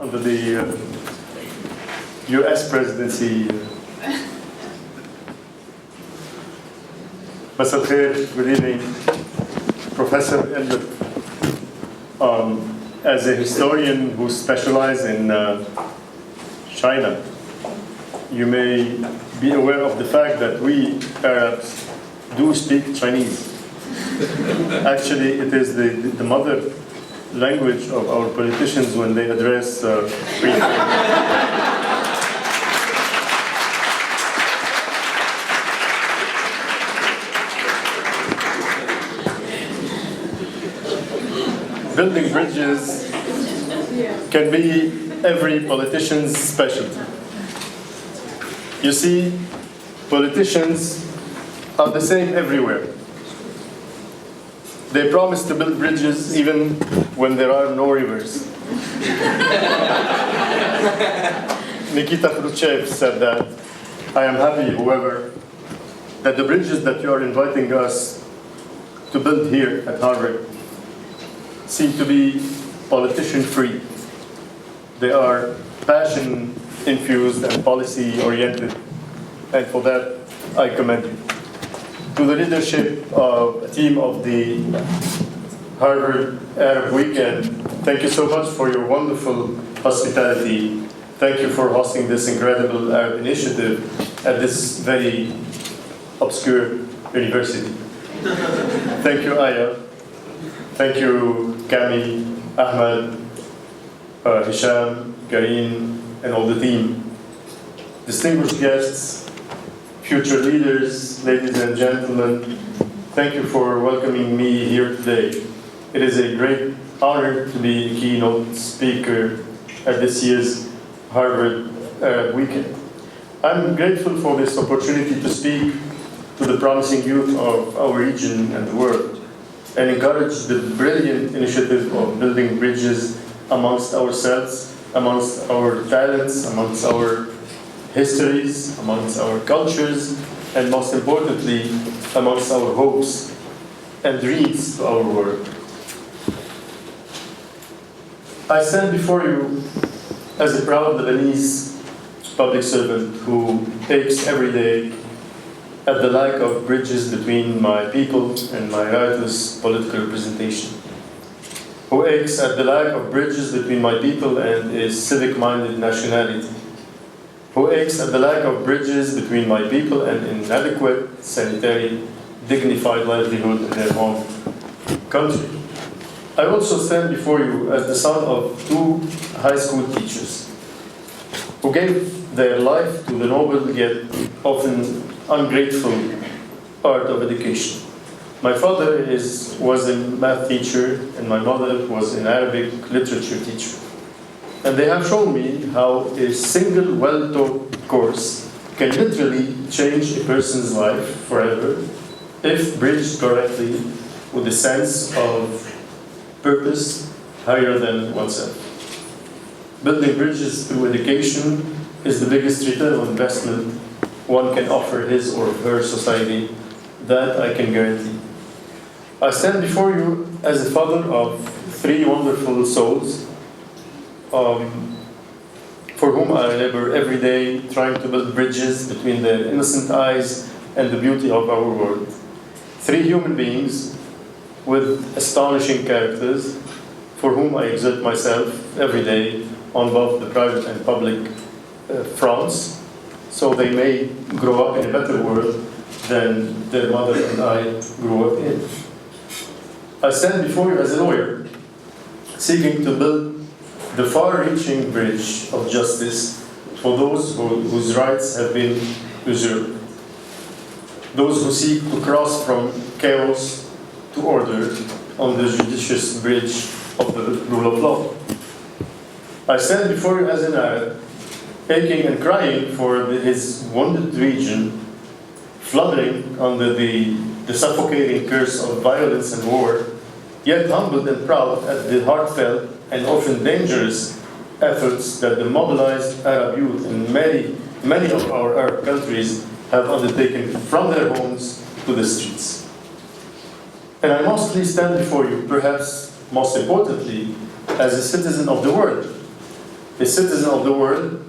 under the US presidency. Masal Khair, good evening. Professor Elliot, as a historian who specializes in China, you may be aware of the fact that we Arabs do speak Chinese. Actually, it is the mother language of our politicians when they address building bridges can be every politician's specialty. You see, politicians are the same everywhere. They promise to build bridges even when there are no rivers. Nikita Khrushchev said that, I am happy, however, that the bridges that you are inviting us to build here at Harvard seem to be politician-free. They are passion-infused and policy-oriented, and for that, I commend you. To the leadership of a team of the Harvard Arab Weekend, thank you so much for your wonderful hospitality. Thank you for hosting this incredible Arab initiative at this very obscure university. Thank you, Aya. Thank you, Kami, Ahmed, Hisham, Karim, and all the team. Distinguished guests, future leaders, ladies and gentlemen, thank you for welcoming me here today. It is a great honor to be a keynote speaker at this year's Harvard Arab Weekend. I'm grateful for this opportunity to speak to the promising youth of our region and the world, and encourage the brilliant initiative of building bridges amongst ourselves, amongst our talents, amongst our histories, amongst our cultures, and most importantly, amongst our hopes and dreams to our world. I stand before you as a proud Lebanese public servant who aches every day at the lack of bridges between my people and my righteous political representation, who aches at the lack of bridges between my people and a civic-minded nationality, who aches at the lack of bridges between my people and inadequate, sanitary, dignified livelihood in their home country. I also stand before you as the son of two high school teachers who gave their life to the noble yet often ungrateful art of education. My father was a math teacher and my mother was an Arabic literature teacher. And they have shown me how a single well-taught course can literally change a person's life forever if bridged correctly with a sense of purpose higher than oneself. Building bridges through education is the biggest return on investment one can offer his or her society. That I can guarantee. I stand before you as a father of three wonderful souls for whom I labor every day trying to build bridges between their innocent eyes and the beauty of our world. Three human beings with astonishing characters for whom I exert myself every day on both the private and public fronts, so they may grow up in a better world than their mother and I grew up in. I stand before you as a lawyer, seeking to build the far-reaching bridge of justice for those whose rights have been usurped, those who seek to cross from chaos to order on the judicious bridge of the rule of law. I stand before you as an Arab, aching and crying for his wounded region, fluttering under the suffocating curse of violence and war, yet humbled and proud at the heartfelt and often dangerous efforts that the mobilized Arab youth in many of our Arab countries have undertaken from their homes to the streets. And I mostly stand before you, perhaps most importantly, as a citizen of the world, a citizen of the world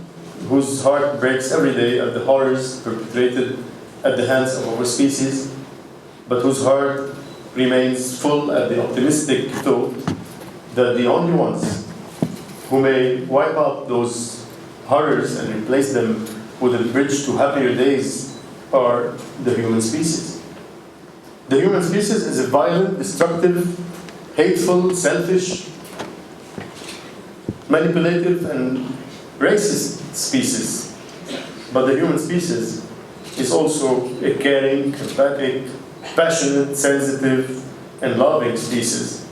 whose heart breaks every day at the horrors perpetrated at the hands of our species, but whose heart remains full at the optimistic thought that the only ones who may wipe out those horrors and replace them with a bridge to happier days are the human species. The human species is a violent, destructive, hateful, selfish, manipulative, and racist species. But the human species is also a caring, empathic, passionate, sensitive, and loving species.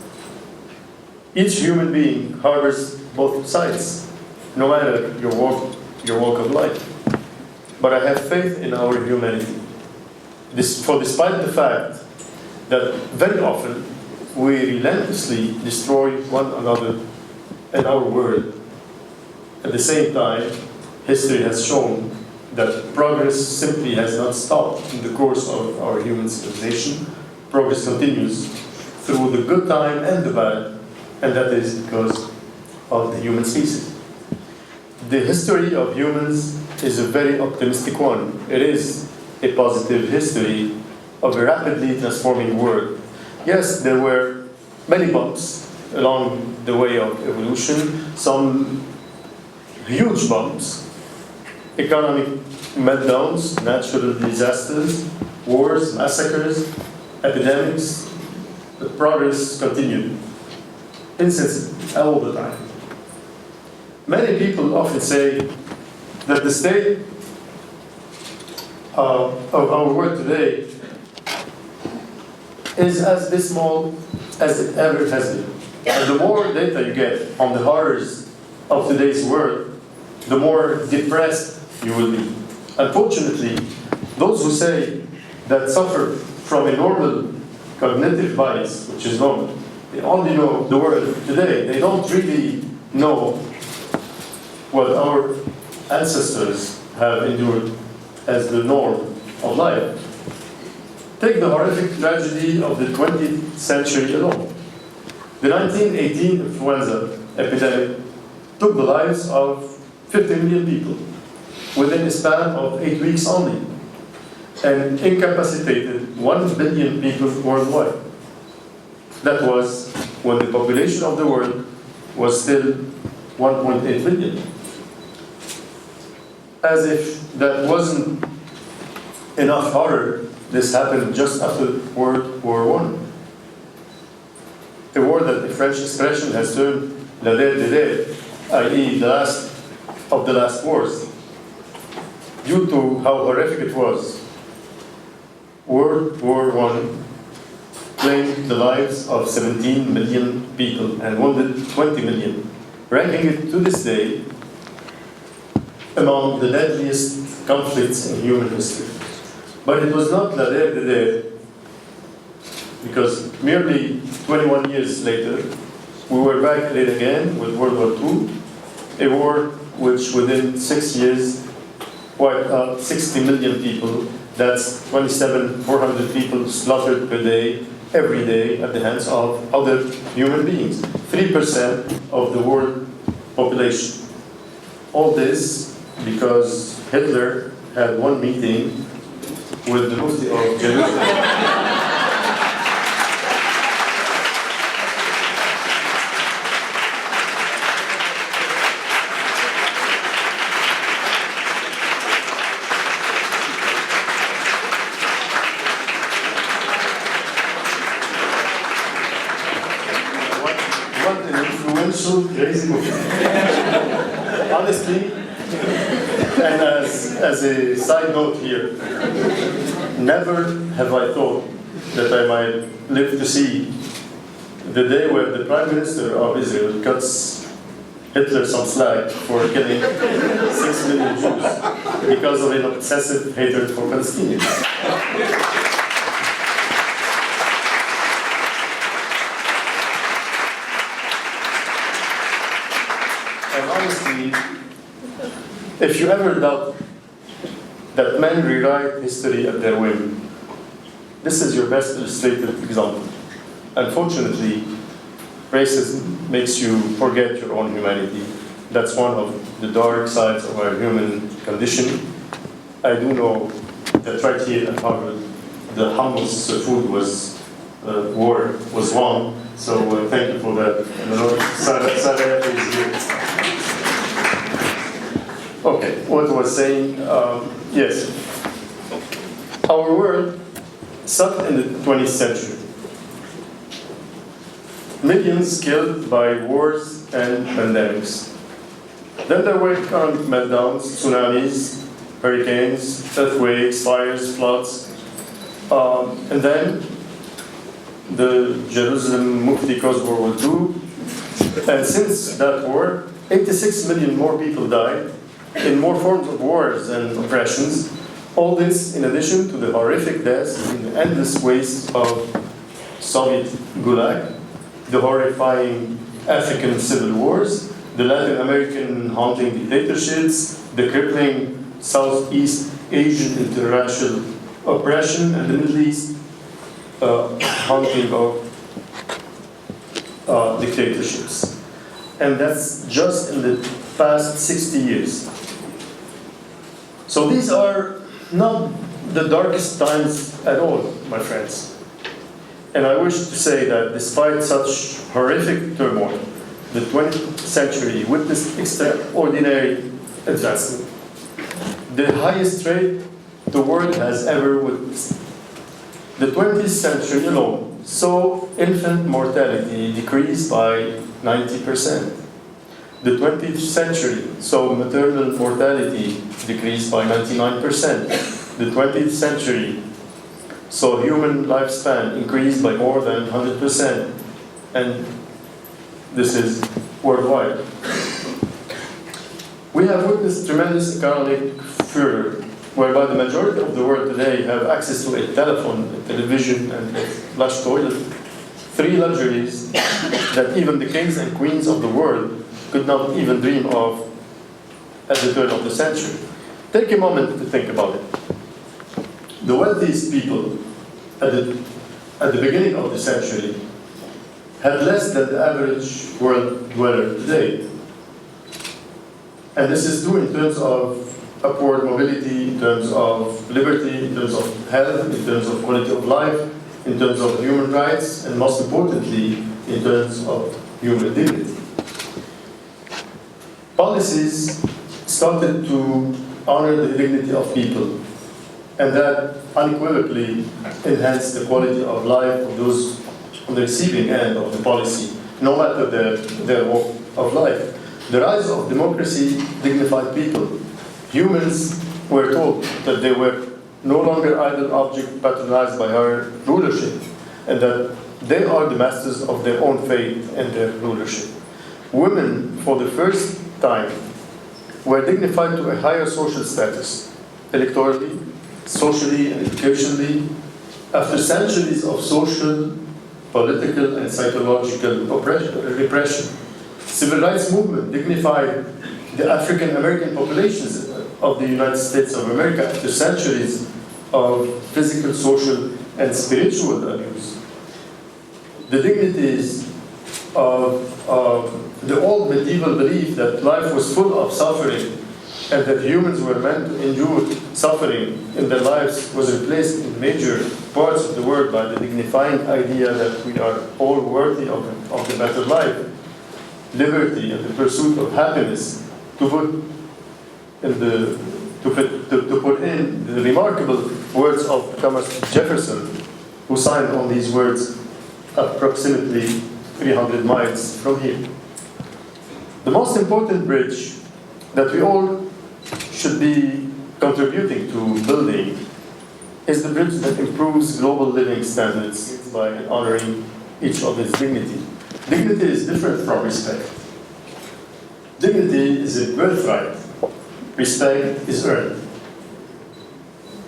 Each human being harbors both sides, no matter your walk of life. But I have faith in our humanity. Despite the fact that very often we relentlessly destroy one another in our world, at the same time, history has shown that progress simply has not stopped in the course of our human civilization. Progress continues through the good time and the bad, and that is because of the human species. The history of humans is a very optimistic one. It is a positive history of a rapidly transforming world. Yes, there were many bumps along the way of evolution, some huge bumps, economic meltdowns, natural disasters, wars, massacres, epidemics. The progress continued incessantly all the time. Many people often say that the state of our world today is as dismal as it ever has been. And the more data you get on the horrors of today's world, the more depressed you will be. Unfortunately, those who say that suffer from a normal cognitive bias, which is normal, they only know the world today. They don't really know what our ancestors have endured as the norm of life. Take the horrific tragedy of the 20th century alone. The 1918 influenza epidemic took the lives of 50 million people within a span of 8 weeks only, and incapacitated 1 billion people worldwide. That was when the population of the world was still 1.8 billion. As if that wasn't enough horror, this happened just after World War I. A war that the French expression has termed la guerre des guerres, i.e. the last of the last wars. Due to how horrific it was, World War I claimed the lives of 17 million people and wounded 20 million, ranking it to this day among the deadliest conflicts in human history. But it was not la guerre des guerres, because merely 21 years later, we were back at it again with World War II, a war which within 6 years wiped out 60 million people. That's 27,400 people slaughtered per day, every day, at the hands of other human beings. 3% of the world population. All this because Hitler had one meeting with the Mufti of Jerusalem. Crazy movie. Honestly, and as a side note here, never have I thought that I might live to see the day where the Prime Minister of Israel cuts Hitler some slack for killing 6 million Jews because of an obsessive hatred for Palestinians. And honestly, if you ever doubt that men rewrite history at their whim, this is your best illustrated example. Unfortunately, racism makes you forget your own humanity. that's one of the dark sides of our human condition. I do know that right here at Harvard, the hummus food was won. So thank you for that. Sarah is here. Okay, what I was saying, yes. Our world sucked in the 20th century. Millions killed by wars and pandemics. Then there were economic meltdowns, tsunamis, hurricanes, earthquakes, fires, floods. And then the Jerusalem Mufti caused World War II. And since that war, 86 million more people died in more forms of wars and oppressions. All this in addition to the horrific deaths in the endless waste of Soviet Gulag, the horrifying African civil wars, the Latin American haunting dictatorships, the crippling Southeast Asian interracial oppression, and the Middle East haunting of dictatorships. And that's just in the past 60 years. So these are not the darkest times at all, my friends. And I wish to say that despite such horrific turmoil, the 20th century witnessed extraordinary advancement. The highest rate the world has ever witnessed. The 20th century alone saw infant mortality decrease by 90%. The 20th century saw maternal mortality decrease by 99%. The 20th century saw human lifespan increase by more than 100%. And this is worldwide. We have witnessed tremendous economic furor, whereby the majority of the world today have access to a telephone, a television, and a flush toilet. 3 luxuries that even the kings and queens of the world could not even dream of at the turn of the century. Take a moment to think about it. The wealthiest people at the beginning of the century had less than the average world dweller today. And this is due in terms of upward mobility, in terms of liberty, in terms of health, in terms of quality of life, in terms of human rights, and most importantly, in terms of human dignity. Policies started to honor the dignity of people, and that unequivocally enhanced the quality of life of those on the receiving end of the policy, no matter their walk of life. The rise of democracy dignified people. Humans were told that they were no longer idle objects patronized by our rulership, and that they are the masters of their own fate and their rulership. Women, for the first time, were dignified to a higher social status, electorally, socially, and educationally, after centuries of social, political, and psychological repression. Civil rights movement dignified the African American populations of the United States of America after centuries of physical, social, and spiritual abuse. The dignities of the old medieval belief that life was full of suffering and that humans were meant to endure suffering in their lives was replaced in major parts of the world by the dignifying idea that we are all worthy of the better life, liberty, and the pursuit of happiness, to put in the remarkable words of Thomas Jefferson, who signed on these words approximately 300 miles from here. The most important bridge that we all should be contributing to building is the bridge that improves global living standards by honoring each other's dignity. Dignity is different from respect. Dignity is a birthright. Respect is earned.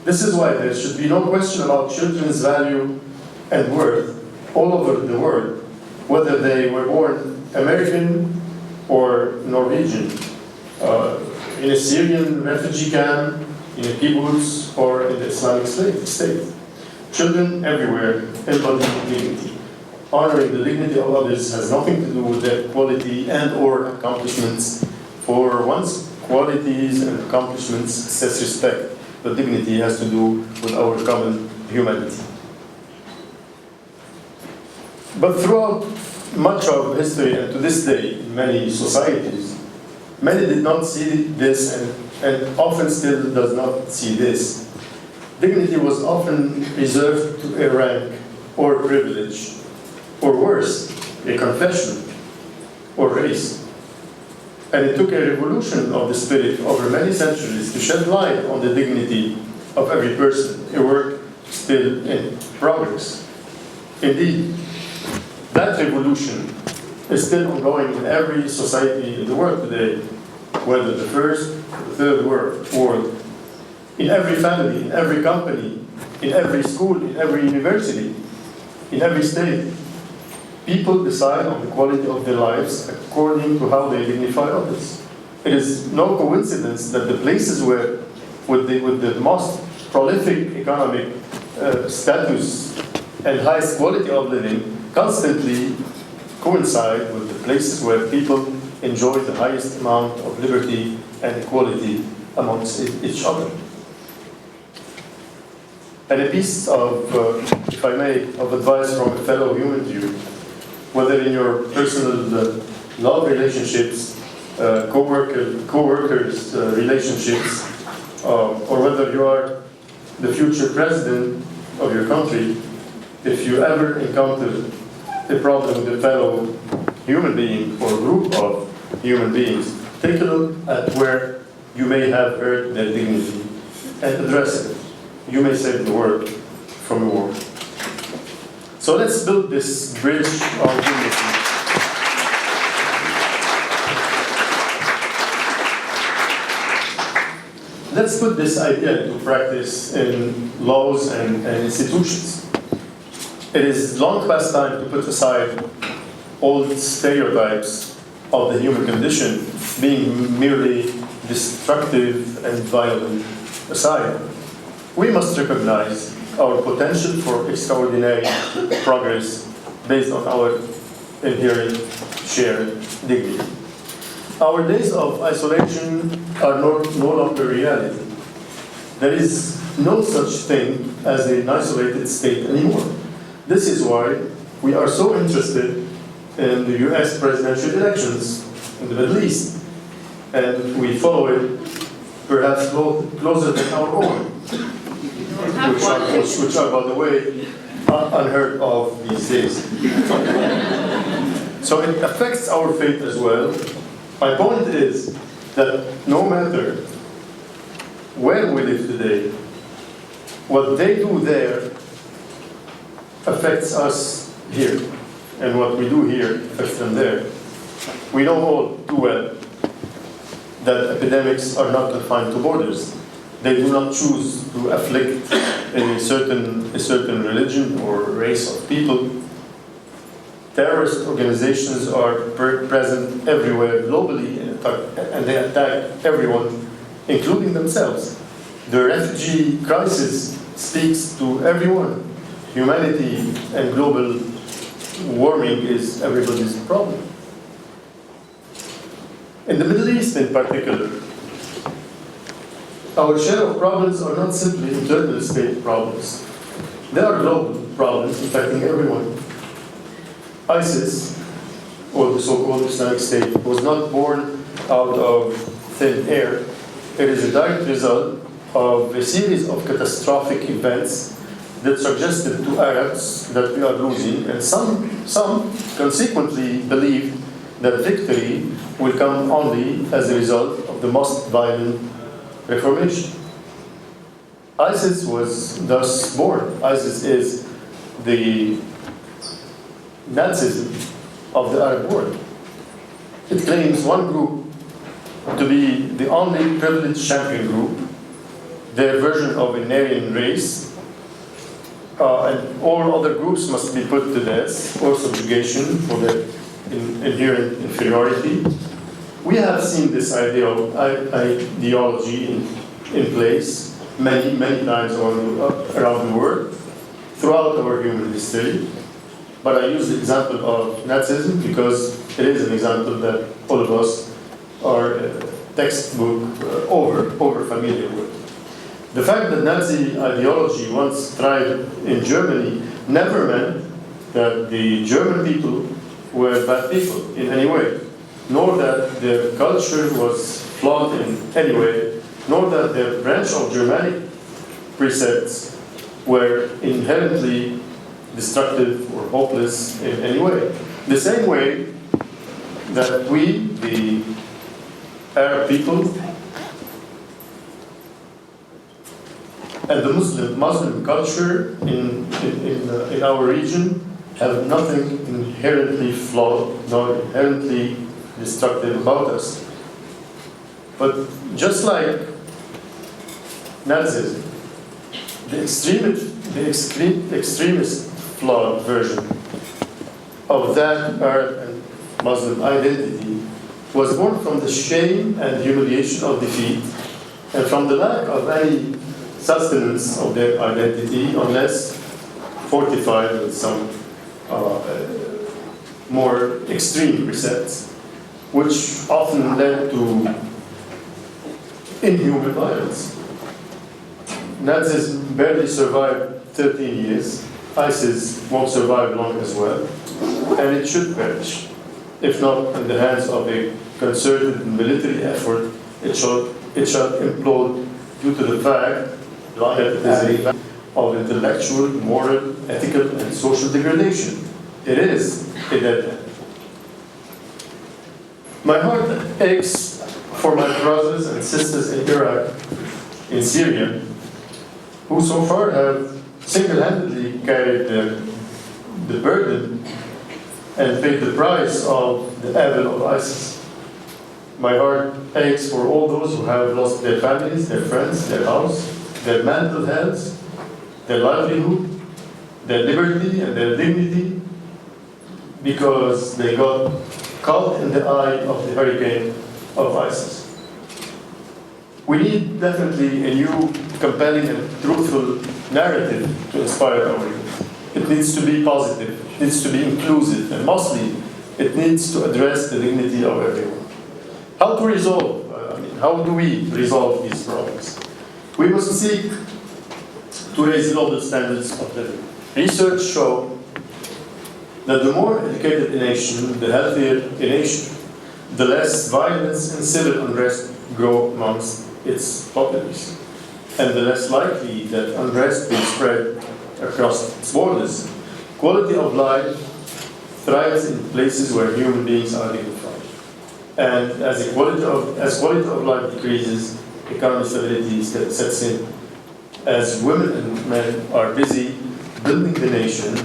This is why there should be no question about children's value and worth all over the world, whether they were born American or Norwegian, in a Syrian refugee camp, in a kibbutz, or in the Islamic state. Children everywhere embody dignity. Honoring the dignity of others has nothing to do with their quality and or accomplishments for one's qualities and accomplishments, self-respect. But dignity has to do with our common humanity. But throughout much of history and to this day, in many societies, many did not see this and often still does not see this. Dignity was often reserved to a rank or privilege, or worse, a confession or race. And it took a revolution of the spirit over many centuries to shed light on the dignity of every person, a work still in progress. Indeed, that revolution is still ongoing in every society in the world today, whether the first or the third world, in every family, in every company, in every school, in every university, in every state. People decide on the quality of their lives according to how they dignify others. It is no coincidence that the places where, with the most prolific economic status and highest quality of living, constantly coincide with the places where people enjoy the highest amount of liberty and equality amongst each other. And a piece of, if I may, of advice from a fellow human to you, whether in your personal love relationships, co-workers relationships, or whether you are the future president of your country, if you ever encounter a problem with a fellow human being or group of human beings, take a look at where you may have hurt their dignity and address it. You may save the world from a war. So let's build this bridge of unity. Let's put this idea into practice in laws and institutions. It is long past time to put aside old stereotypes of the human condition being merely destructive and violent aside. We must recognize our potential for extraordinary progress based on our inherent shared dignity. Our days of isolation are no longer reality. There is no such thing as an isolated state anymore. This is why we are so interested in the US presidential elections in the Middle East, and we follow it perhaps closer than our own, which are, by the way, unheard of these days. So it affects our fate as well. My point is that no matter where we live today, what they do there affects us here, and what we do here affects them there. We know all too well that epidemics are not confined to borders. They do not choose to afflict a certain religion or race of people. Terrorist organizations are present everywhere globally, and they attack everyone, including themselves. The refugee crisis speaks to everyone. Humanity and global warming is everybody's problem. In the Middle East in particular, our share of problems are not simply internal state problems. They are global problems affecting everyone. ISIS, or the so-called Islamic State, was not born out of thin air. It is a direct result of a series of catastrophic events that suggested to Arabs that we are losing, and some consequently believed that victory will come only as a result of the most violent reformation. ISIS was thus born. ISIS is the Nazism of the Arab world. It claims one group to be the only privileged champion group, their version of an Aryan race, and all other groups must be put to death or subjugation for their inherent inferiority. We have seen this ideology in place many times around the world throughout our human history. But I use the example of Nazism because it is an example that all of us are textbook over familiar with. The fact that Nazi ideology once thrived in Germany never meant that the German people were bad people in any way, nor that their culture was flawed in any way, nor that their branch of Germanic precepts were inherently destructive or hopeless in any way. The same way that we, the Arab people, and the Muslim culture in our region have nothing inherently flawed nor inherently destructive about us. But just like Nazism, the extremist flawed version of that Arab and Muslim identity was born from the shame and humiliation of defeat and from the lack of any sustenance of their identity unless fortified with some more extreme precepts, which often led to inhuman violence. Nazism barely survived 13 years. ISIS won't survive long as well, and it should perish. If not in the hands of a concerted military effort, it shall implode due to the fact that it is a of intellectual, moral, ethical, and social degradation. It is a dead end. My heart aches for my brothers and sisters in Iraq, in Syria, who so far have single-handedly carried the burden and paid the price of the evil of ISIS. My heart aches for all those who have lost their families, their friends, their house, their mental health, their livelihood, their liberty and their dignity, because they got caught in the eye of the hurricane of ISIS. We need definitely a new, compelling and truthful narrative to inspire our youth. It needs to be positive, it needs to be inclusive, and mostly it needs to address the dignity of everyone. How to resolve, how do we resolve these problems? We must seek to raise global standards of living. Research shows that the more educated a nation, the healthier a nation, the less violence and civil unrest grow amongst its populace, and the less likely that unrest will spread across its borders. Quality of life thrives in places where human beings are dignified. And as quality of life decreases, economic stability sets in, as women and men are busy building the nation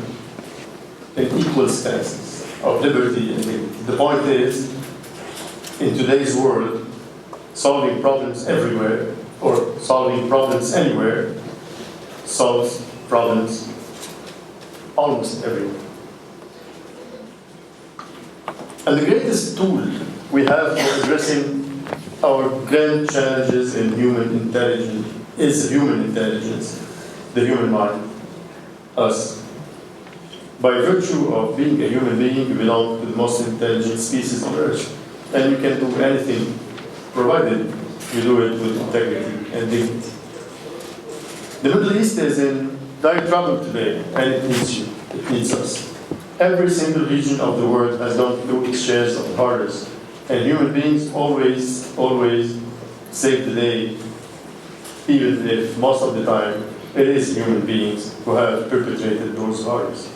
in equal stances of liberty and dignity. The point is, in today's world, solving problems everywhere, or solving problems anywhere, solves problems almost everywhere. And the greatest tool we have for addressing our grand challenges in human intelligence is human intelligence, the human mind, us. By virtue of being a human being, you belong to the most intelligent species on Earth, and you can do anything, provided you do it with integrity and dignity. The Middle East is in dire trouble today, and it needs you, it needs us. Every single region of the world has gone through its shares of horrors, and human beings always save the day, even if most of the time it is human beings who have perpetrated those horrors.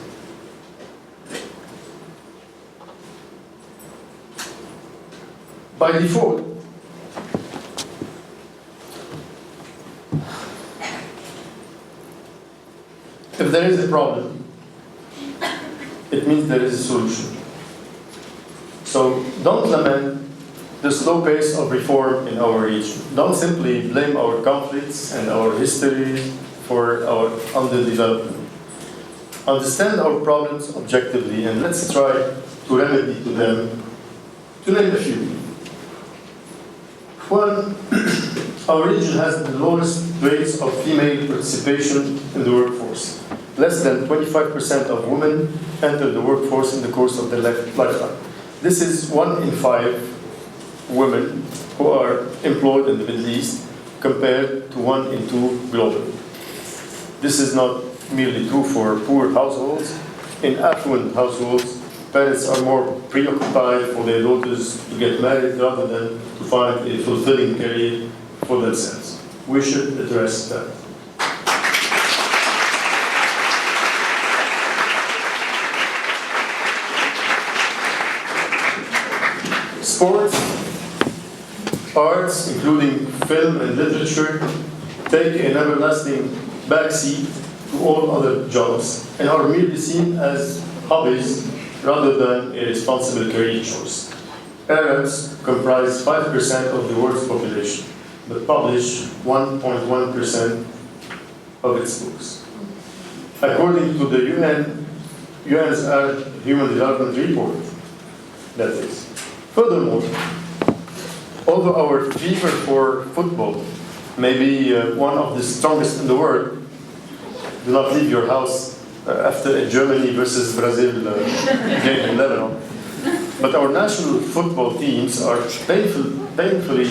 By default, if there is a problem, it means there is a solution. So don't lament the slow pace of reform in our region. Don't simply blame our conflicts and our history for our underdevelopment. Understand our problems objectively, and let's try to remedy to them, to name a few. One, our region has the lowest rates of female participation in the workforce. Less than 25% of women enter the workforce in the course of their lifetime. This is 1 in 5 women who are employed in the Middle East compared to 1 in 2 globally. This is not merely true for poor households. In affluent households, parents are more preoccupied for their daughters to get married rather than to find a fulfilling career for themselves. We should address that. Sports, arts, including film and literature, take an everlasting backseat to all other jobs and are merely seen as hobbies rather than a responsible career choice. Arabs comprise 5% of the world's population, but publish 1.1% of its books. According to the UN's Arab Human Development Report, that is. Furthermore, although our fever for football may be one of the strongest in the world, do not leave your house after a Germany versus Brazil game in Lebanon. But our national football teams are painfully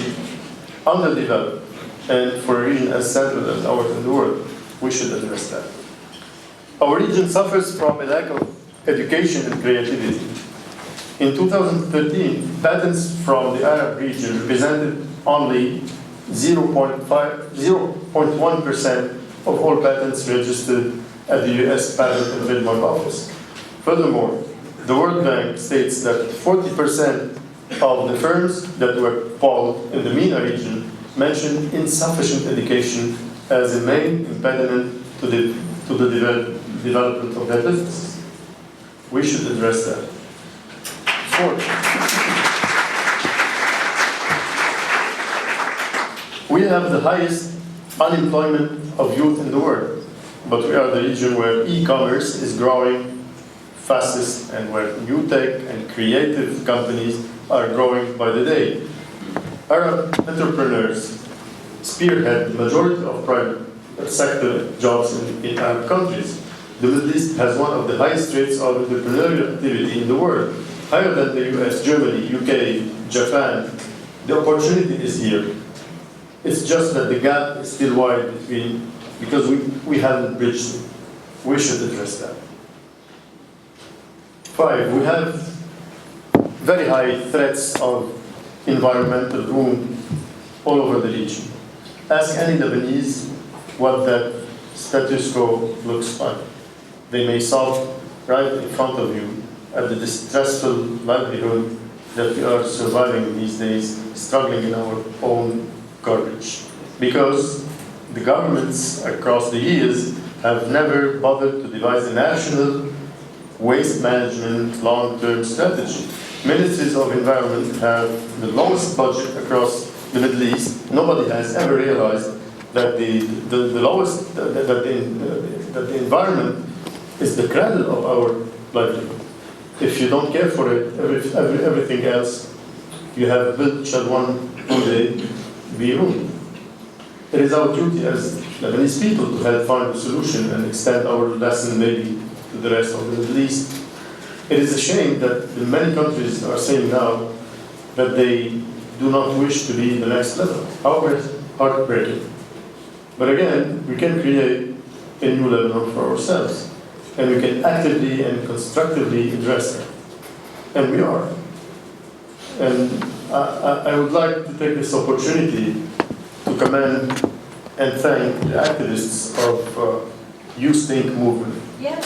underdeveloped, and for a region as central as ours in the world, we should address that. Our region suffers from a lack of education and creativity. In 2013, patents from the Arab region represented only 0.1% of all patents registered at the US Patent and Trademark Office. Furthermore, the World Bank states that 40% of the firms that were polled in the MENA region mentioned insufficient education as a main impediment to the development of their businesses. We should address that. Fourth, we have the highest unemployment of youth in the world, but we are the region where e-commerce is growing fastest and where new tech and creative companies are growing by the day. Arab entrepreneurs spearhead the majority of private sector jobs in Arab countries. The Middle East has one of the highest rates of entrepreneurial activity in the world, higher than the US, Germany, UK, Japan. The opportunity is here. It's just that the gap is still wide because we haven't bridged it. We should address that. 5, we have very high threats of environmental ruin all over the region. Ask any Lebanese what that status quo looks like. They may solve right in front of you at the distressful livelihood that we are surviving these days, struggling in our own garbage. Because the governments across the years have never bothered to devise a national waste management long-term strategy. Ministries of environment have the lowest budget across the Middle East. Nobody has ever realized that the environment is the cradle of our livelihood. If you don't care for it, everything else you have built shall one day be ruined. It is our duty as Lebanese people to help find a solution and extend our lesson maybe to the rest of the Middle East. It is a shame that many countries are saying now that they do not wish to be the next level. However, heartbreaking. But again, we can create a new Lebanon for ourselves, and we can actively and constructively address it. And we are. And I would like to take this opportunity to commend and thank the activists of Youth Think movement. Yes.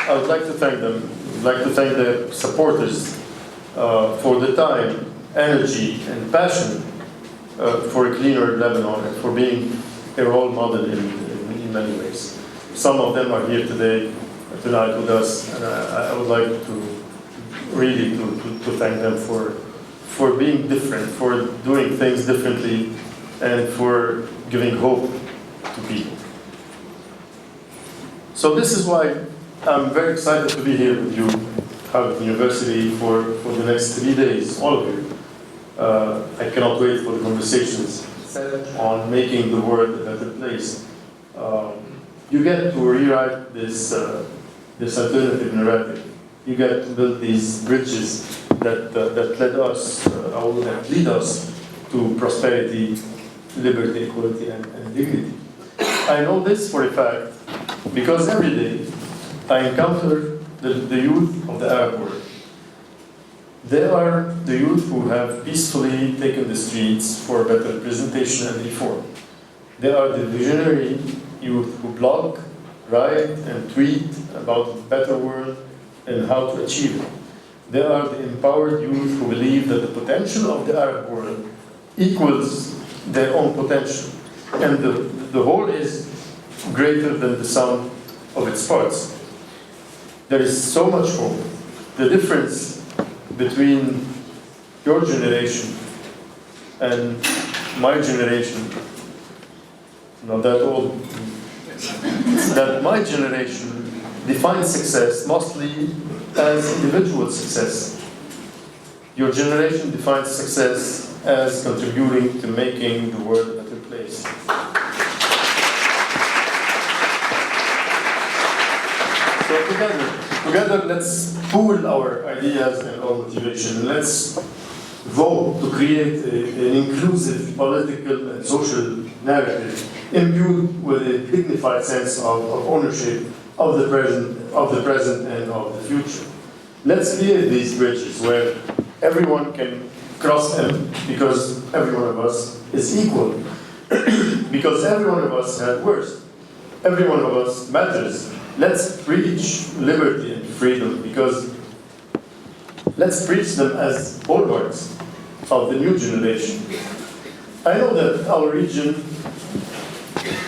I would like to thank them. I'd like to thank the supporters for the time, energy, and passion for a cleaner Lebanon and for being a role model in many ways. Some of them are here tonight with us, and I would like to really to thank them for being different, for doing things differently, and for giving hope to people. So this is why I'm very excited to be here with you at the university for the next 3 days, all of you. I cannot wait for the conversations on making the world a better place. you get to rewrite this alternative narrative. You get to build these bridges that lead us to prosperity, liberty, equality, and dignity. I know this for a fact because every day I encounter the youth of the Arab world. They are the youth who have peacefully taken the streets for better representation and reform. They are the visionary youth who blog, write, and tweet about a better world and how to achieve it. They are the empowered youth who believe that the potential of the Arab world equals their own potential, and the whole is greater than the sum of its parts. There is so much hope. The difference between your generation and my generation, not that old, that my generation defines success mostly as individual success. Your generation defines success as contributing to making the world a better place. So together, let's pool our ideas and our motivation. Let's vote to create an inclusive political and social narrative imbued with a dignified sense of ownership of the present and of the future. Let's create these bridges where everyone can cross them because every one of us is equal, because every one of us has worth, every one of us matters. Let's preach liberty and freedom because let's preach them as bulwarks of the new generation. I know that our region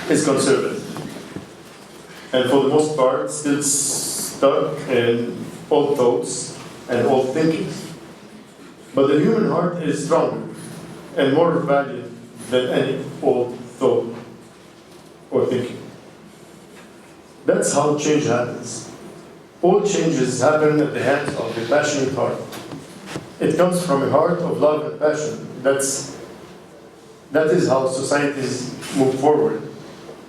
is conservative and for the most part still stuck in old thoughts and old thinking. But the human heart is stronger and more valiant than any old thought or thinking. That's how change happens. All changes happen at the hands of a passionate heart. It comes from a heart of love and passion. That is how societies move forward.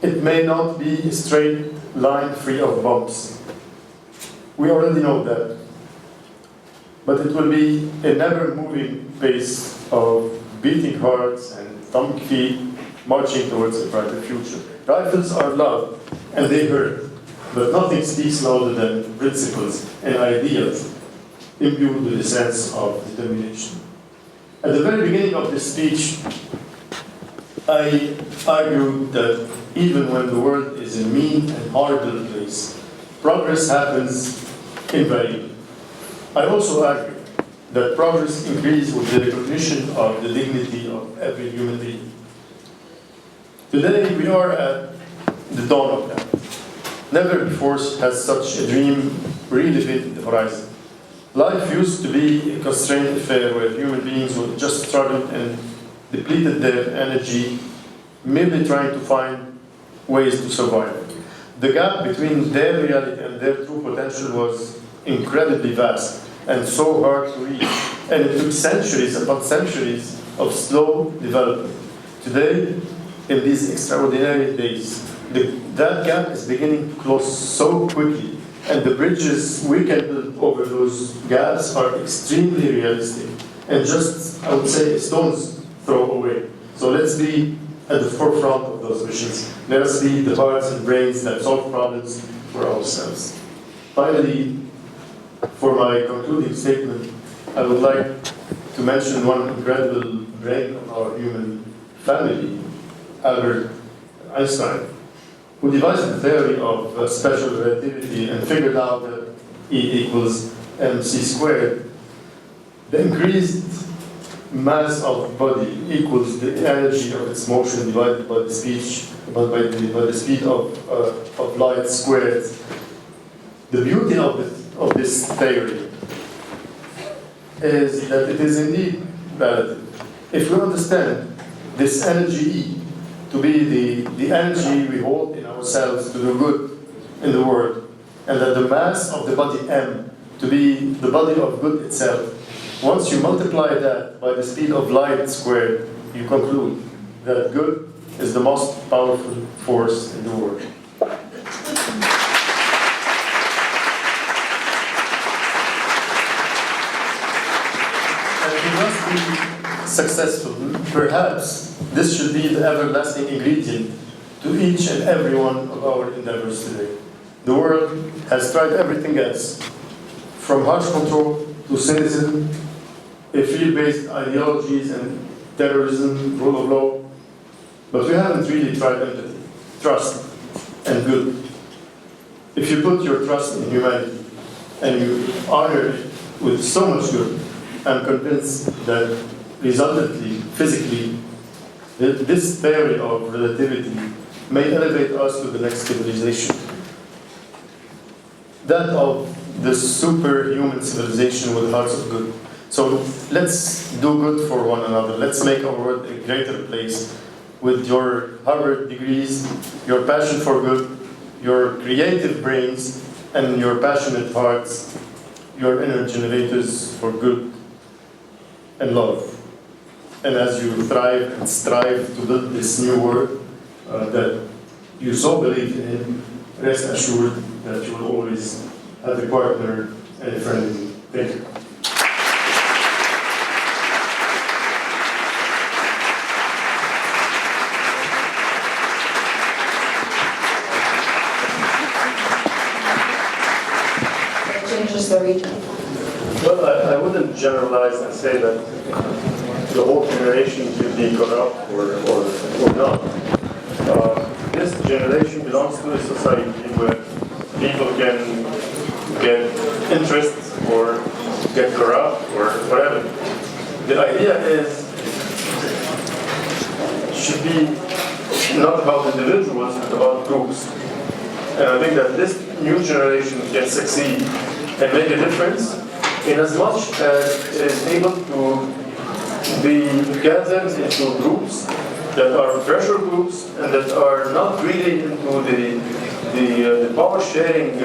It may not be a straight line free of bumps. We already know that. But it will be a never-moving pace of beating hearts and thumping feet, marching towards a brighter future. Rifles are loud and they hurt, but nothing speaks louder than principles and ideals imbued with a sense of determination. At the very beginning of this speech, I argued that even when the world is a mean and horrible place, progress happens invariably. I also argue that progress increases with the recognition of the dignity of every human being. Today we are at the dawn of that. Never before has such a dream really hit the horizon. Life used to be a constrained affair where human beings would just struggle and depleted their energy, merely trying to find ways to survive. The gap between their reality and their true potential was incredibly vast and so hard to reach. And it took centuries upon centuries of slow development. Today, in these extraordinary days, that gap is beginning to close so quickly, and the bridges we can build over those gaps are extremely realistic and just, I would say, a stone's throw away. So let's be at the forefront of those missions. Let us be the hearts and brains that solve problems for ourselves. Finally, for my concluding statement, I would like to mention one incredible brain of our human family, Albert Einstein, who devised the theory of special relativity and figured out that E equals mc squared. The increased mass of body equals the energy of its motion divided by the speed of light squared. The beauty of this theory is that it is indeed relative. If we understand this energy E to be the energy we hold in ourselves to do good in the world, and that the mass of the body M to be the body of good itself, once you multiply that by the speed of light squared, you conclude that good is the most powerful force in the world. successful, perhaps this should be the everlasting ingredient to each and every one of our endeavors today. The world has tried everything else, from harsh control to cynicism, field-based ideologies and terrorism, rule of law, but we haven't really tried empathy, trust, and good. If you put your trust in humanity and you honor it with so much good, I'm convinced that resultantly, physically, this theory of relativity may elevate us to the next civilization. That of the superhuman civilization with hearts of good. So let's do good for one another. Let's make our world a greater place with your Harvard degrees, your passion for good, your creative brains, and your passionate hearts, your inner generators for good and love. And as you thrive and strive to build this new world that you so believe in, rest assured that you will always have a partner and a friend in me. Thank you. The region? Well, I wouldn't generalize and say that the whole generation will be corrupt or not. This generation belongs to a society where people can get interest or get corrupt or whatever. The idea is, should be not about individuals, but about groups. And I think that this new generation can succeed and make a difference in as much as it is able to be gathered into groups that are pressure groups and that are not really into the power sharing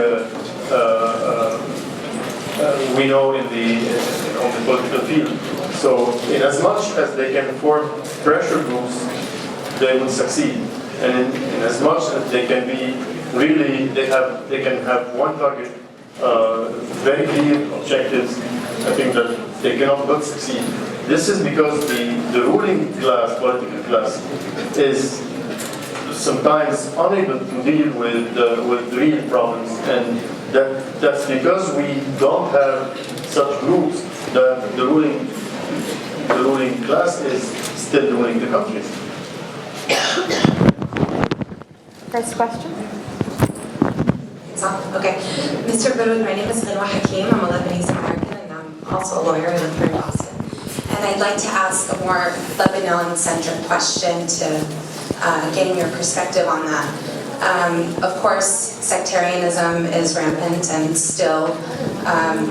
we know on the political field. So in as much as they can form pressure groups, they will succeed. And in as much as they can be really, they can have one target, very clear objectives, I think that they cannot but succeed. This is because the ruling class, political class, is sometimes unable to deal with real problems, and that's because we don't have such groups that the ruling class is still ruling the countries. First question. Okay. Mr. Baroud, my name is Ghanwa Hakim. I'm a Lebanese American, and I'm also a lawyer. I live here in Boston. And I'd like to ask a more Lebanon-centric question to gain your perspective on that. Of course, sectarianism is rampant and still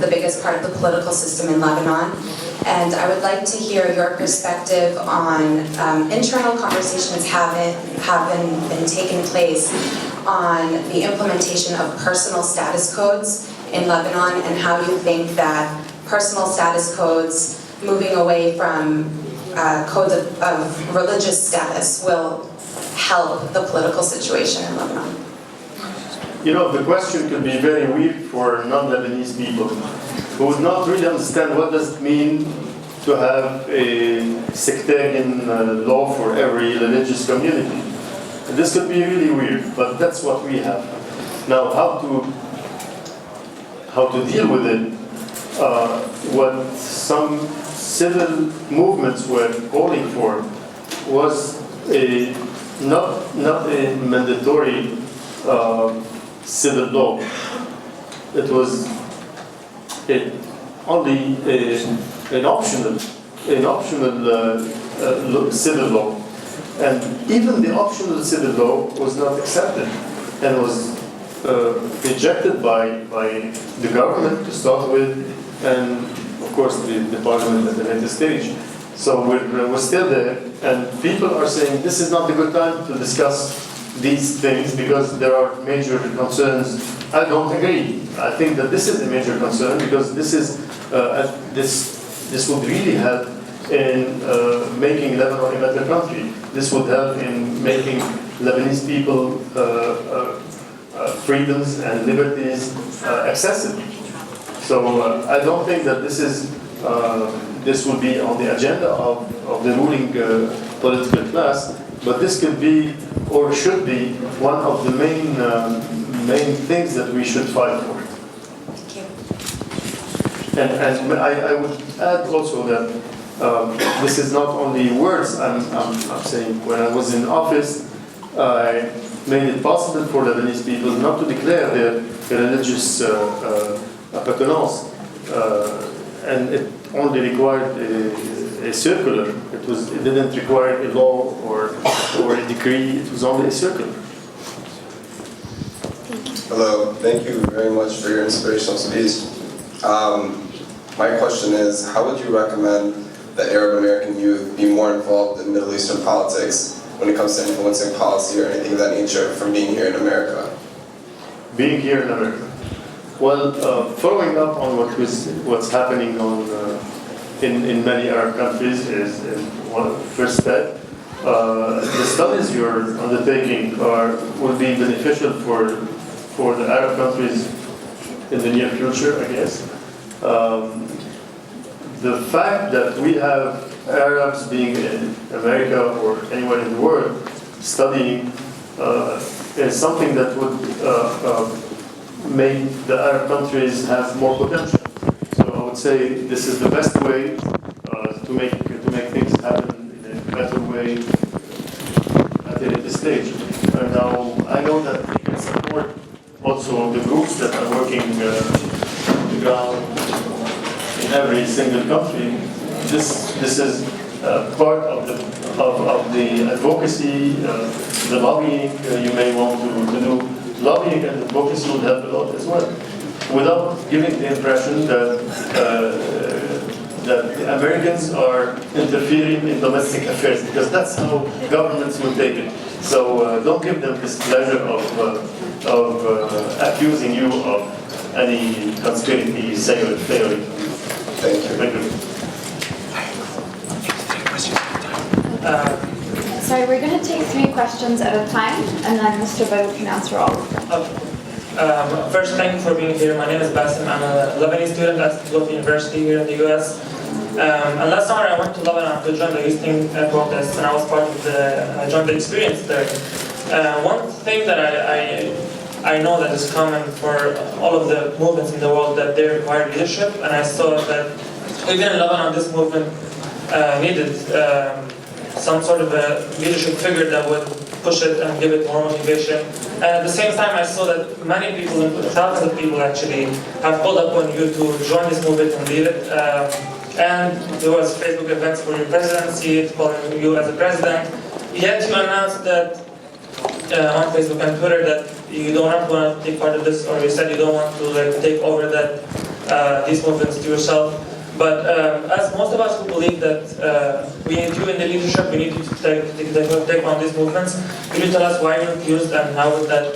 the biggest part of the political system in Lebanon. And I would like to hear your perspective on internal conversations having been taking place on the implementation of personal status codes in Lebanon, and how you think that personal status codes moving away from codes of religious status will help the political situation in Lebanon. You know, the question can be very weird for non-Lebanese people who would not really understand what does it mean to have a sectarian law for every religious community. This could be really weird, but that's what we have. Now, how to deal with it, what some civil movements were calling for was not a mandatory civil law. It was only an optional civil law. And even the optional civil law was not accepted and was rejected by the government to start with, and of course the parliament at the later stage. So we're still there, and people are saying this is not a good time to discuss these things because there are major concerns. I don't agree. I think that this is a major concern because this would really help in making Lebanon a better country. This would help in making Lebanese people freedoms and liberties accessible. So I don't think that this is this will be on the agenda of the ruling political class, but this could be or should be one of the main things that we should fight for. Thank you. And I would add also that this is not only words. I'm saying when I was in office, I made it possible for Lebanese people not to declare their religious appartenance, and it only required a circular. It didn't require a law or a decree. It was only a circular. Hello, thank you very much for your inspirational speech. My question is, how would you recommend that Arab American youth be more involved in Middle Eastern politics when it comes to influencing policy or anything of that nature from being here in America? Being here in America. Well, following up on what's happening in many Arab countries is one first step. The studies you're undertaking will be beneficial for the Arab countries in the near future, I guess. The fact that we have Arabs being in America or anywhere in the world studying is something that would make the Arab countries have more potential. So I would say this is the best way to make things happen in a better way at this stage. Now I know that we can support also the groups that are working on the ground in every single country. This is part of the advocacy, the lobbying you may want to do. Lobbying and advocacy would help a lot as well, without giving the impression that the Americans are interfering in domestic affairs, because that's how governments will take it. So don't give them this pleasure of accusing you of any conspiracy theory. Thank you. Thank you. Sorry, we're going to take 3 questions at a time, and then Mr. Baroud can answer all of them. First, thank you for being here. My name is Basim. I'm a Lebanese student at Civil University here in the US. And last summer I went to Lebanon to join the Houston protests, and I was part of I joined the experience there. One thing that I know that is common for all of the movements in the world, that they require leadership, and I saw that even in Lebanon this movement needed some sort of a leadership figure that would push it and give it more motivation. And at the same time, I saw that many people, thousands of people actually, have called upon you to join this movement and lead it. And there was Facebook events for your presidency, calling you as a president. Yet you announced that on Facebook and Twitter that you don't want to take part of this, or you said you don't want to take over these movements to yourself. But as most of us who believe that we need you in the leadership, we need you to take on these movements, can you tell us why you refused and how would that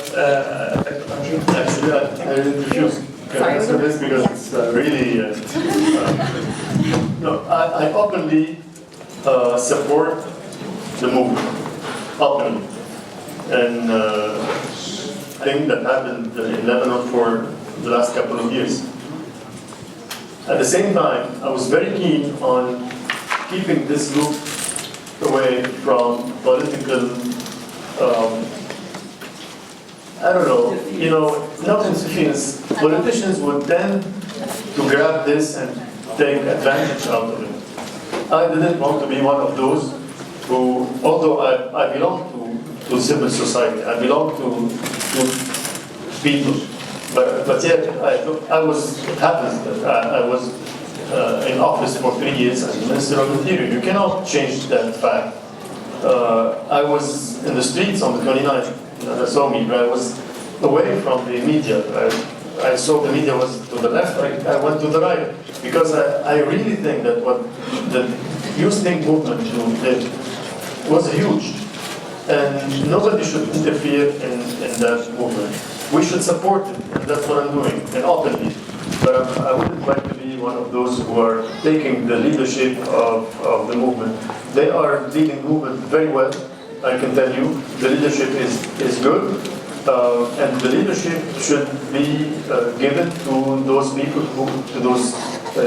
affect the country? Actually, I didn't refuse. Can I answer this because it's really... No, I openly support the movement, openly. And thing that happened in Lebanon for the last couple of years. At the same time, I was very keen on keeping this group away from political, I don't know, not interference. Politicians would tend to grab this and take advantage out of it. I didn't want to be one of those who, although I belong to civil society, I belong to people. But yet, it happens that I was in office for 3 years as Minister of Interior. You cannot change that fact. I was in the streets on the 29th, they saw me, but I was away from the media. I saw the media was to the left, I went to the right. Because I really think that what the Youth Think movement did was huge. And nobody should interfere in that movement. We should support it, and that's what I'm doing, and openly. But I wouldn't like to be one of those who are taking the leadership of the movement. They are leading the movement very well, I can tell you. The leadership is good, and the leadership should be given to those people, to those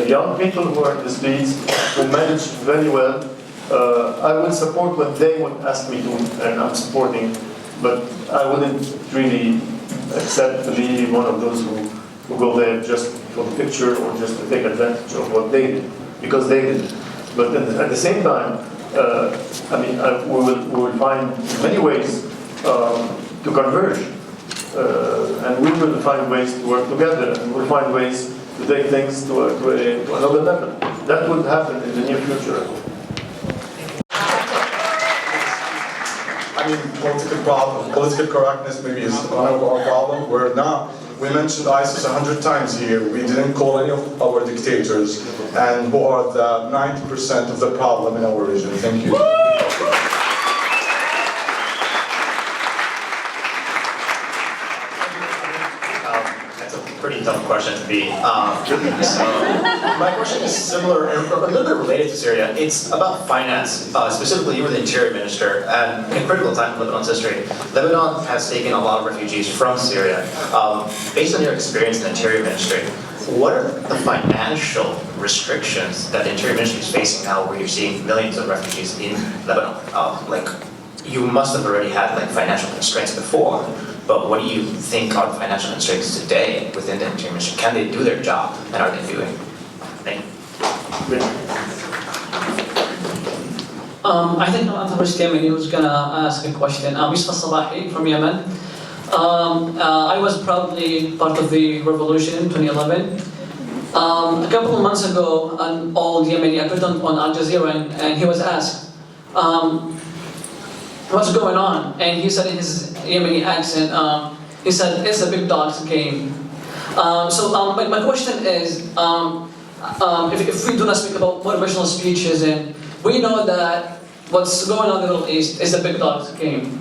young people who are in the streets will manage very well. I will support what they would ask me to, and I'm supporting, but I wouldn't really accept to be one of those who go there just for the picture or just to take advantage of what they did, because they did. But at the same time, we will find many ways to converge, and we will find ways to work together, and we'll find ways to take things to another level. That would happen in the near future. I mean, political correctness maybe is one of our problems. We mentioned ISIS 100 times here. We didn't call any of our dictators, and who are the 90% of the problem in our region. Thank you. That's a pretty tough question to be. So my question is similar, and a little bit related to Syria. It's about finance. Specifically, you were the Interior Minister, and in a critical time in Lebanon's history, Lebanon has taken a lot of refugees from Syria. Based on your experience in the Interior Ministry, what are the financial restrictions that the Interior Ministry is facing now, where you're seeing millions of refugees in Lebanon? You must have already had financial constraints before. But what do you think are the financial constraints today within the Interior Ministry? Can they do their job, and are they doing? Thank you. I think I'm the first Yemeni who's going to ask a question. Yusuf Salahi from Yemen. I was proudly part of the revolution in 2011. A couple of months ago, an old Yemeni appeared on Al Jazeera, and he was asked, what's going on? And he said in his Yemeni accent, he said, it's a big dog's game. My question is, if we do not speak about motivational speeches, and we know that what's going on in the Middle East is a big dog's game.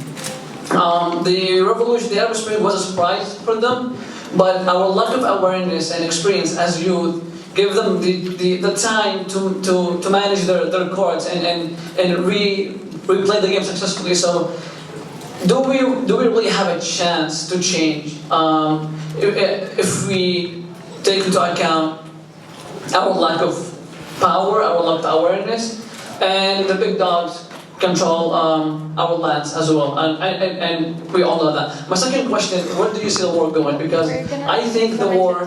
The revolution, the Arab Spring was a surprise for them, but our lack of awareness and experience as youth give them the time to manage their courts and replay the game successfully. So, do we really have a chance to change if we take into account our lack of power, our lack of awareness, and the big dogs control our lands as well, and we all know that. My second question: where do you see the war going? Because I think the war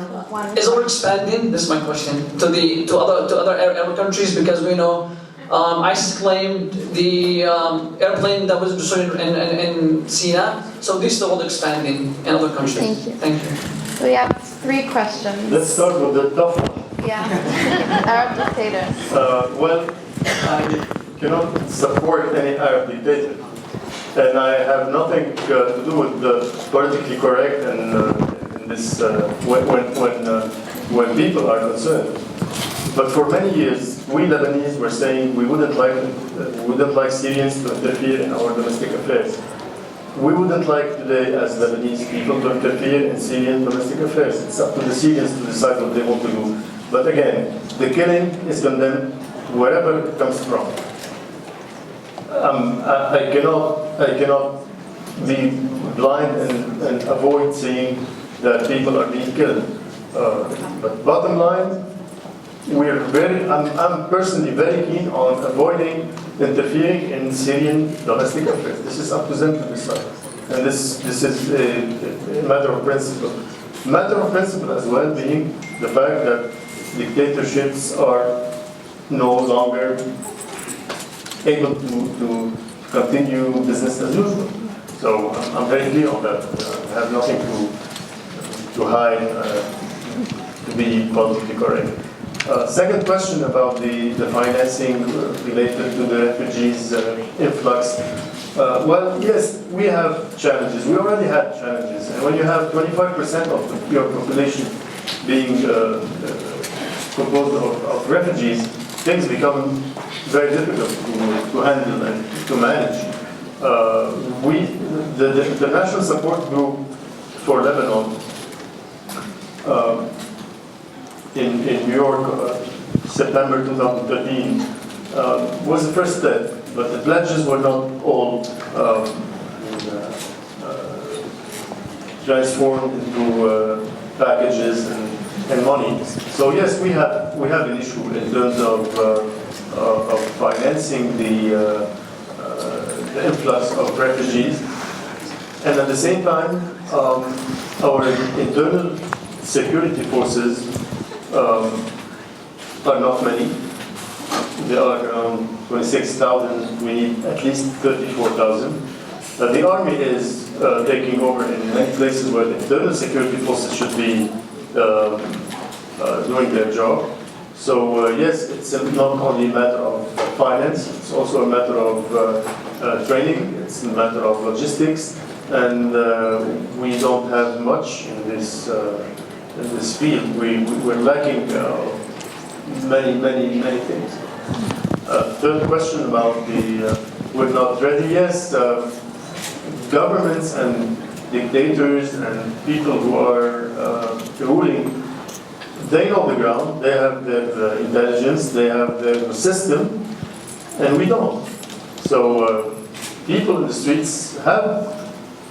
is overexpanding. This is my question to other Arab countries, because we know ISIS claimed the airplane that was destroyed in Sina. So this is the world expanding in other countries. Thank you. So we have 3 questions. Let's start with the tough one. Yeah. Arab dictators. Well, I cannot support any Arab dictator, and I have nothing to do with the politically correct and in this when people are concerned. But for many years, we Lebanese were saying we wouldn't like Syrians to interfere in our domestic affairs. We wouldn't like today, as Lebanese people, to interfere in Syrian domestic affairs. It's up to the Syrians to decide what they want to do. But again, the killing is condemned wherever it comes from. I cannot be blind and avoid seeing that people are being killed. But bottom line, I'm personally very keen on avoiding interfering in Syrian domestic affairs. This is up to them to decide. And this is a matter of principle. Matter of principle as well being the fact that dictatorships are no longer able to continue business as usual. So I'm very clear on that. I have nothing to hide, to be politically correct. Second question about the financing related to the refugees influx. Well, yes, we have challenges. We already had challenges. And when you have 25% of your population being composed of refugees, things become very difficult to handle and to manage. The National Support Group for Lebanon in New York, September 2013, was the first step, but the pledges were not all transformed into packages and and money. So yes, we have an issue in terms of financing the influx of refugees, and at the same time, our internal security forces are not many. There are around 26,000. We need at least 34,000. But the army is taking over in many places where the internal security forces should be doing their job. So yes, it's not only a matter of finance, it's also a matter of training, it's a matter of logistics, and we don't have much in this field. We're lacking many things. Third question about we're not ready. Yes, governments and dictators and people who are ruling, they know the ground, they have their intelligence, they have their system, and we don't. So people in the streets have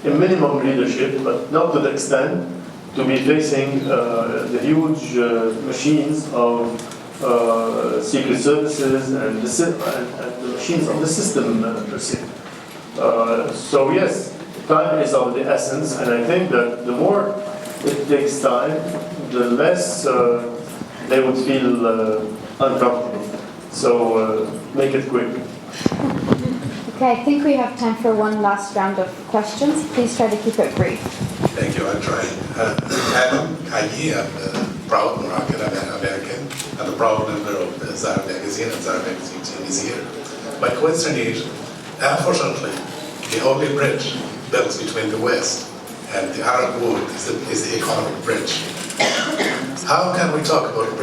a minimum leadership, but not to the extent to be facing the huge machines of secret services and the machines of the system per se. So yes, time is of the essence, and I think that the more it takes time, the less they would feel uncomfortable. So make it quick. Okay, I think we have time for one last round of questions. Please try to keep it brief. Thank you, I'll try. Adam Haji, I'm a proud Moroccan American. I'm a proud member of the Ziyad Magazine, and Ziyad Magazine team is here. My question is, unfortunately, the only bridge built between the West and the Arab world is the economic bridge. How can we talk about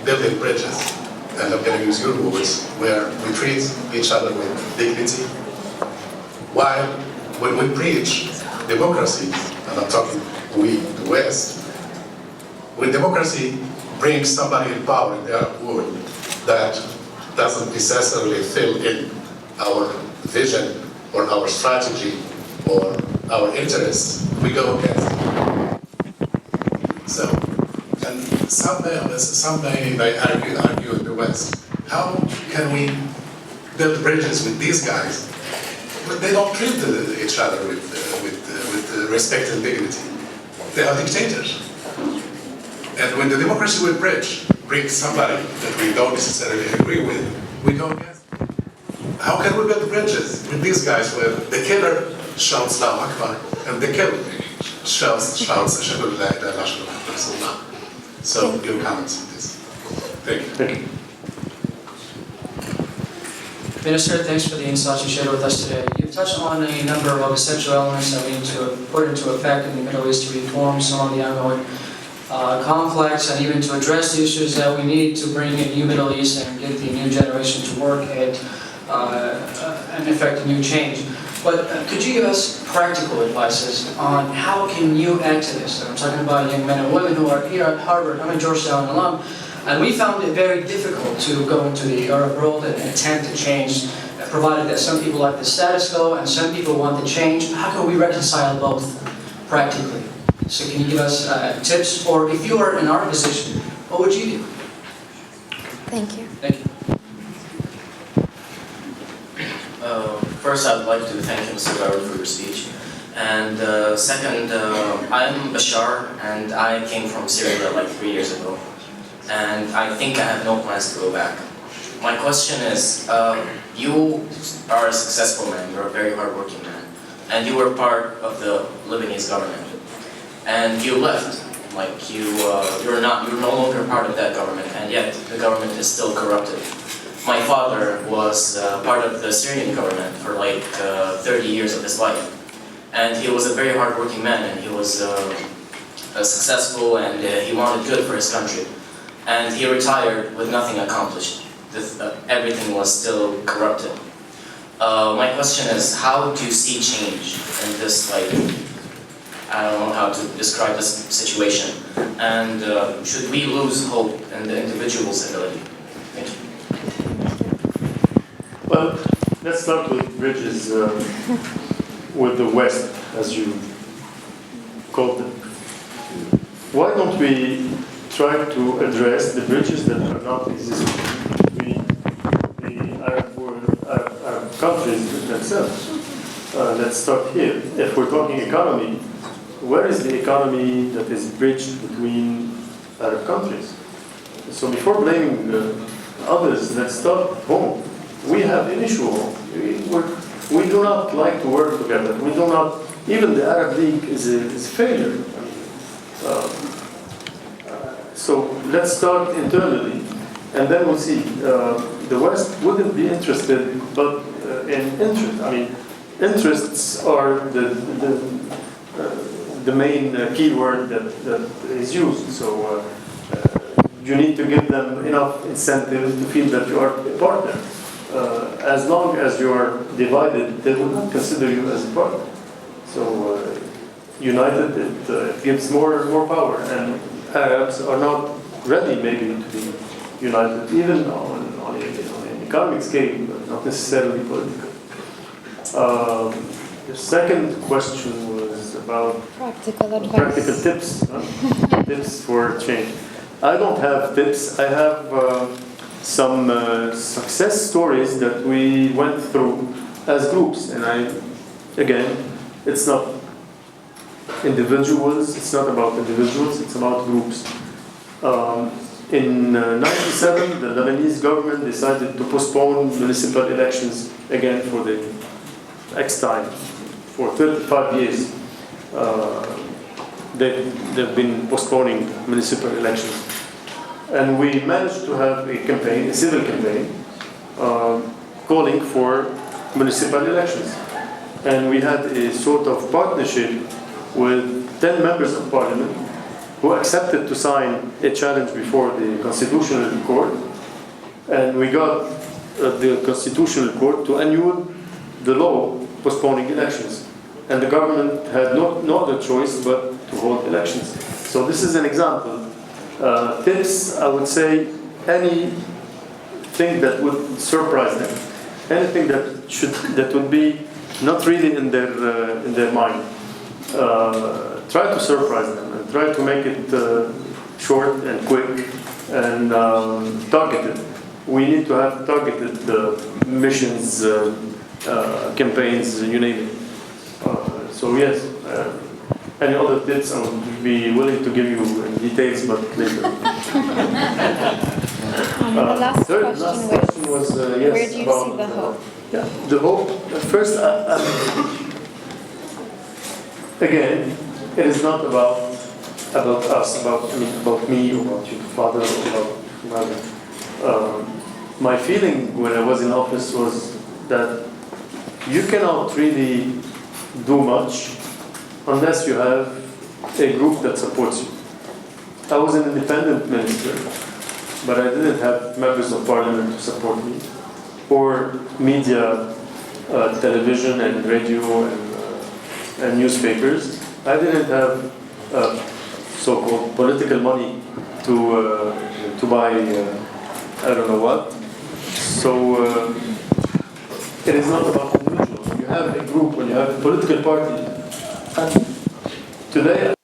building bridges, and I'm going to use your words, where we treat each other with dignity, while when we preach democracy, and I'm talking we, the West, when democracy brings somebody in power in the Arab world that doesn't necessarily fill in our vision or our strategy or our interests, we go against it. So, and some may argue in the West, how can we build bridges with these guys? But they don't treat each other with respect and dignity. They are dictators. And when the democracy will bring somebody that we don't necessarily agree with, we go against it. How can we build bridges with these guys where the killer shouts Allahu Akbar and the killer shouts Ashhadu an la ilaha illallah? So your comments on this. Thank you. Minister, thanks for the insights you shared with us today. You've touched on a number of essential elements that we need to put into effect in the Middle East to reform some of the ongoing conflicts, and even to address the issues that we need to bring a new Middle East and get the new generation to work at and effect a new change. But could you give us practical advices on how can you add to this? And I'm talking about young men and women who are here at Harvard. I'm a Georgetown alum. And we found it very difficult to go into the Arab world and attempt to change, provided that some people like the status quo and some people want to change. How can we reconcile both practically? So can you give us tips, or if you were in our position, what would you do? Thank you. Thank you. First, I'd like to thank you, Mr. Baroud, for your speech. And second, I'm Bashar, and I came from Syria like 3 years ago. And I think I have no plans to go back. My question is, you are a successful man, you're a very hardworking man, and you were part of the Lebanese government. And you left, like you're no longer part of that government, and yet the government is still corrupted. My father was part of the Syrian government for like 30 years of his life. And he was a very hardworking man, and he was successful, and he wanted good for his country. And he retired with nothing accomplished. Everything was still corrupted. My question is, how do you see change in this, like, I don't know how to describe this situation. And should we lose hope in the individual's ability? Thank you. Well, let's start with bridges with the West, as you called it. Why don't we try to address the bridges that are not existing between the Arab countries themselves. Let's start here. If we're talking economy, where is the economy that is bridged between Arab countries? So before blaming others, let's start home. We have an issue home. We do not like to work together. We do not, even the Arab League is a failure. So let's start internally, and then we'll see. The West wouldn't be interested, but in interest. I mean, interests are the main keyword that is used. So you need to give them enough incentive to feel that you are a partner. As long as you are divided, they will not consider you as a partner. So united, it gives more power, and Arabs are not ready maybe to be united, even on an economic scale, but not necessarily political. The second question was about Practical advice. practical tips, tips for change. I don't have tips. I have some success stories that we went through as groups, and again, it's not individuals. It's not about individuals. It's about groups. In '97, the Lebanese government decided to postpone municipal elections again for the X time. For 35 years, they've been postponing municipal elections. And we managed to have a campaign, a civil campaign, calling for municipal elections. And we had a sort of partnership with 10 members of parliament who accepted to sign a challenge before the Constitutional Court. And we got the Constitutional Court to annul the law postponing elections. And the government had no other choice but to hold elections. So this is an example. Tips, I would say, anything that would surprise them, anything that would be not really in their mind. Try to surprise them and try to make it short and quick and targeted. We need to have targeted missions, campaigns, you name it. So yes, any other tips I would be willing to give you details, but later. The last question was yes, where do you about, see the hope? Yeah, the hope. First, again, it is not about us, about me, or about your father, or about whoever. My feeling when I was in office was that you cannot really do much unless you have a group that supports you. I was an independent minister, but I didn't have members of parliament to support me, or media, television and radio and newspapers. I didn't have so-called political money to buy I don't know what. So it is not about individuals. When you have a group, when you have a political party, and today